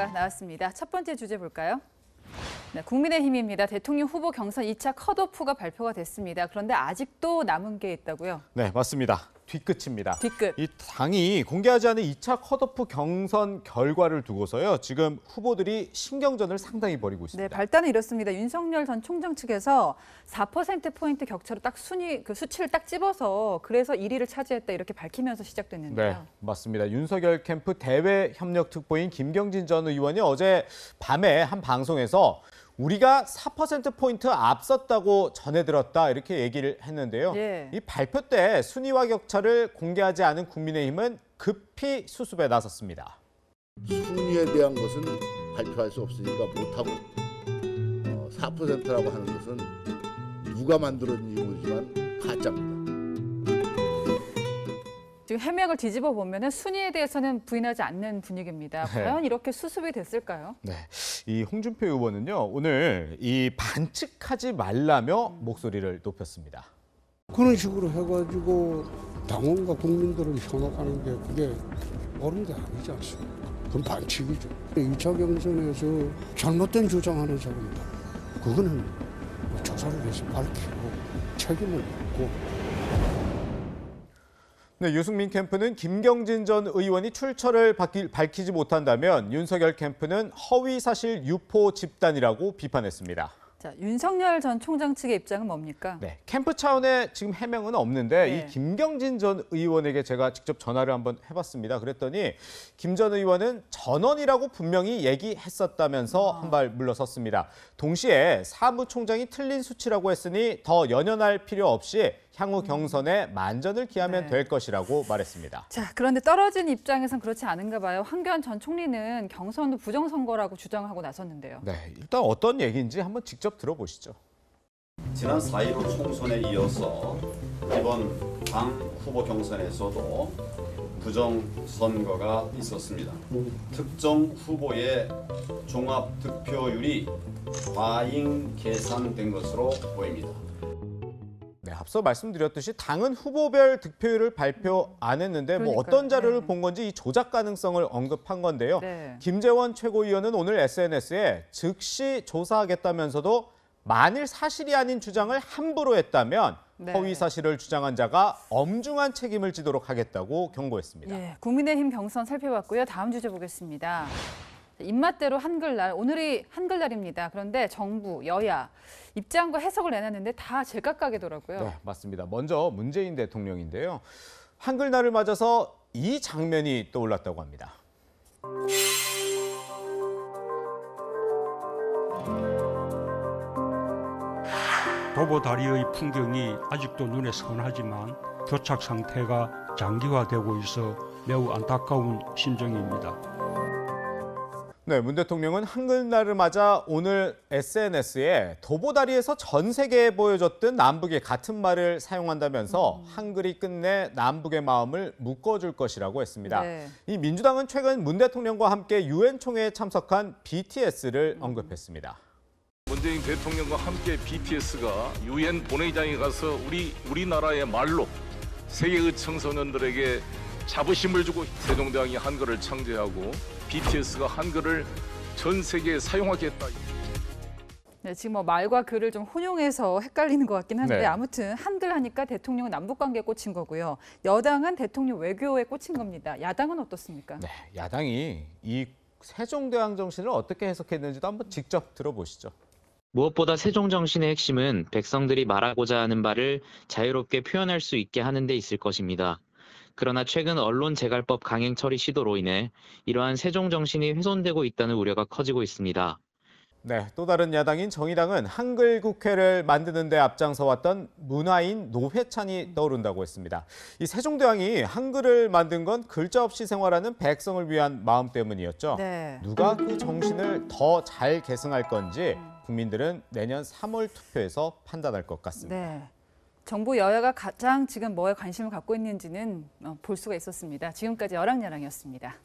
결과 나왔습니다. 첫 번째 주제 볼까요? 네, 국민의힘입니다. 대통령 후보 경선 2차 컷오프가 발표가 됐습니다. 그런데 아직도 남은 게 있다고요? 네, 맞습니다. 뒤끝입니다. 뒤끝. 이 당이 공개하지 않은 2차 컷오프 경선 결과를 두고서요. 지금 후보들이 신경전을 상당히 벌이고 있습니다. 네, 발단은 이렇습니다. 윤석열 전 총장 측에서 4%포인트 격차로 딱 수치를 딱 집어서 그래서 1위를 차지했다 이렇게 밝히면서 시작됐는데요. 네, 맞습니다. 윤석열 캠프 대외협력특보인 김경진 전 의원이 어제 밤에 한 방송에서 우리가 4%포인트 앞섰다고 전해들었다 이렇게 얘기를 했는데요. 예. 이 발표 때 순위와 격차를 공개하지 않은 국민의힘은 급히 수습에 나섰습니다. 순위에 대한 것은 발표할 수 없으니까 못하고 4%라고 하는 것은 누가 만들었는지 모르지만 가짜입니다. 지금 해명을 뒤집어 보면은 순위에 대해서는 부인하지 않는 분위기입니다. 네. 과연 이렇게 수습이 됐을까요? 네, 이 홍준표 의원은요 오늘 이 반칙하지 말라며 목소리를 높였습니다. 그런 식으로 해가지고 당원과 국민들을 현혹하는 게 그게 옳은 게 아니지 않습니까? 그건 반칙이죠. 2차 경선에서 잘못된 주장하는 사람들, 그거는 조사를 해서 밝히고 책임을 묻고. 네, 유승민 캠프는 김경진 전 의원이 출처를 밝히지 못한다면 윤석열 캠프는 허위사실 유포 집단이라고 비판했습니다. 자, 윤석열 전 총장 측의 입장은 뭡니까? 네, 캠프 차원의 지금 해명은 없는데 네. 이 김경진 전 의원에게 제가 직접 전화를 한번 해봤습니다. 그랬더니 김 전 의원은 전원이라고 분명히 얘기했었다면서 한 발 물러섰습니다. 동시에 사무총장이 틀린 수치라고 했으니 더 연연할 필요 없이 향후 경선에 만전을 기하면 네. 될 것이라고 말했습니다. 자, 그런데 떨어진 입장에선 그렇지 않은가 봐요. 황교안 전 총리는 경선 후 부정선거라고 주장하고 나섰는데요. 네, 일단 어떤 얘기인지 한번 직접 들어보시죠. 지난 4.15 총선에 이어서 이번 당 후보 경선에서도 부정선거가 있었습니다. 특정 후보의 종합득표율이 과잉 계산된 것으로 보입니다. 네, 앞서 말씀드렸듯이 당은 후보별 득표율을 발표 안 했는데 뭐 그러니까요. 어떤 자료를 네. 본 건지 이 조작 가능성을 언급한 건데요. 네. 김재원 최고위원은 오늘 SNS에 즉시 조사하겠다면서도 만일 사실이 아닌 주장을 함부로 했다면 네. 허위 사실을 주장한 자가 엄중한 책임을 지도록 하겠다고 경고했습니다. 예, 국민의힘 경선 살펴봤고요. 다음 주제 보겠습니다. 입맛대로 한글날, 오늘이 한글날입니다. 그런데 정부, 여야 입장과 해석을 내놨는데 다 제각각이더라고요. 네, 맞습니다. 먼저 문재인 대통령인데요. 한글날을 맞아서 이 장면이 떠올랐다고 합니다. 도보다리의 풍경이 아직도 눈에 선하지만 교착 상태가 장기화되고 있어 매우 안타까운 심정입니다. 네, 문 대통령은 한글날을 맞아 오늘 SNS에 도보다리에서 전 세계에 보여줬던 남북의 같은 말을 사용한다면서 한글이 끝내 남북의 마음을 묶어줄 것이라고 했습니다. 네. 이 민주당은 최근 문 대통령과 함께 유엔 총회에 참석한 BTS를 언급했습니다. 문재인 대통령과 함께 BTS가 유엔 본회의장에 가서 우리나라의 말로 세계의 청소년들에게 자부심을 주고 세종대왕이 한글을 창제하고 BTS가 한글을 전 세계에 사용하겠다. 네, 지금 뭐 말과 글을 좀 혼용해서 헷갈리는 것 같긴 한데 네. 아무튼 한글 하니까 대통령은 남북관계에 꽂힌 거고요. 여당은 대통령 외교에 꽂힌 겁니다. 야당은 어떻습니까? 네, 야당이 이 세종대왕 정신을 어떻게 해석했는지도 한번 직접 들어보시죠. 무엇보다 세종 정신의 핵심은 백성들이 말하고자 하는 바를 자유롭게 표현할 수 있게 하는 데 있을 것입니다. 그러나 최근 언론 재갈법 강행 처리 시도로 인해 이러한 세종 정신이 훼손되고 있다는 우려가 커지고 있습니다. 네, 또 다른 야당인 정의당은 한글 국회를 만드는 데 앞장서 왔던 문화인 노회찬이 떠오른다고 했습니다. 이 세종대왕이 한글을 만든 건 글자 없이 생활하는 백성을 위한 마음 때문이었죠. 네. 누가 그 정신을 더 잘 계승할 건지 국민들은 내년 3월 투표에서 판단할 것 같습니다. 네. 정부 여야가 가장 지금 뭐에 관심을 갖고 있는지는 볼 수가 있었습니다. 지금까지 여랑야랑이었습니다.